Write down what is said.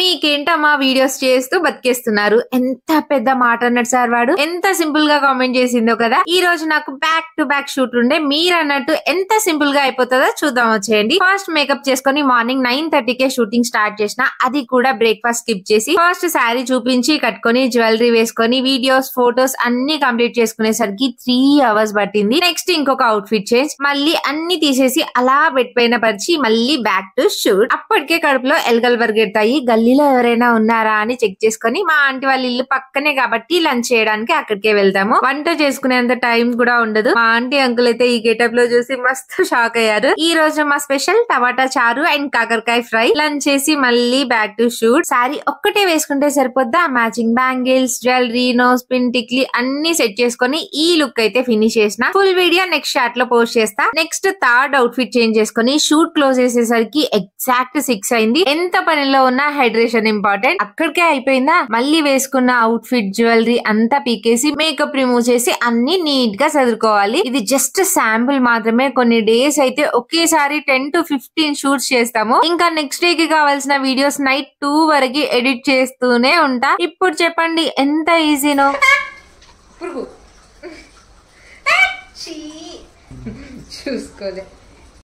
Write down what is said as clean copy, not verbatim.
మీకేంటమ్మా videos చేస్తూ బతికేస్తున్నారు, ఎంత పెద్ద మాట అన్నాడు సార్ వాడు. ఎంత సింపుల్ గా కామెంట్ చేసిందో కదా. ఈ రోజు నాకు బ్యాక్ టు బ్యాక్ షూట్ ఉండే, మీరు అన్నట్టు ఎంత సింపుల్ గా అయిపోతుందో చూద్దాం వచ్చేయండి. ఫస్ట్ మేకప్ చేసుకుని మార్నింగ్ 9:30కే షూటింగ్ స్టార్ట్ చేసిన, అది కూడా బ్రేక్ఫాస్ట్ స్కిప్ చేసి ఫస్ట్ శారీ చూపించి కట్టుకొని జ్యువెలరీ వేసుకొని వీడియోస్ ఫోటోస్ అన్ని కంప్లీట్ చేసుకునేసరికి 3 hours పట్టింది. నెక్స్ట్ ఇంకొక అవుట్ఫిట్ చేంజ్, మళ్ళీ అన్ని తీసేసి అలా బెడ్ పైన పరిచి మళ్ళీ బ్యాక్ టు షూట్. అప్పటికే కడుపులో ఎలకలు పరిగెడతాయి. గల్లీలో ఎవరైనా ఉన్నారా అని చెక్ చేసుకుని, మా ఆంటీ వాళ్ళ ఇల్లు పక్కనే కాబట్టి లంచ్ చేయడానికి అక్కడికే వెళ్తాము. వంట చేసుకునేంత టైం కూడా ఉండదు. మా ఆంటీ అంకుల్ అయితే ఈ గెటప్ లో చూసి మస్తు షాక్ అయ్యారు. ఈ రోజు మా స్పెషల్ టమాటా చారు అండ్ కాకరకాయ ఫ్రై. లంచ్ చేసి మళ్ళీ బ్యాక్ టు షూట్. సారీ ఒక్కటే వేసుకుంటే సరిపోద్దా, matching bangles, jewellery, nose pin, టిక్లీ అన్ని సెట్ చేసుకుని ఈ లుక్ అయితే ఫినిష్ చేసిన. ఫుల్ వీడియో నెక్స్ట్ షాట్ లో పోస్ట్ చేస్తా. నెక్స్ట్ థర్డ్ అవుట్ఫిట్ చేంజ్ చేసుకుని షూట్ క్లోజ్ చేసేసరికి ఎగ్జాక్ట్ 6 అయింది. ఎంత పనిలో ఉన్నా హైడ్రేషన్ ఇంపార్టెంట్. అక్కడికే అయిపోయిందా. మళ్ళీ వేసుకున్న అవుట్ఫిట్ జ్యువెలరీ అంతా పీకేసి మేకప్ రిమూవ్ చేసి అన్ని నీట్ గా చదువుకోవాలి. ఇది జస్ట్ శాంపుల్ మాత్రమే. కొన్ని డేస్ అయితే ఒకేసారి 10 to 15 షూట్స్ చేస్తాము. ఇంకా నెక్స్ట్ డే కి కావాల్సిన వీడియోస్ నైట్ 2 వరకు ఎడిట్ చేస్తూనే ఉంటా. ఇప్పుడు చెప్పండి ఎంత ఈజీనో. చూసుకోలే.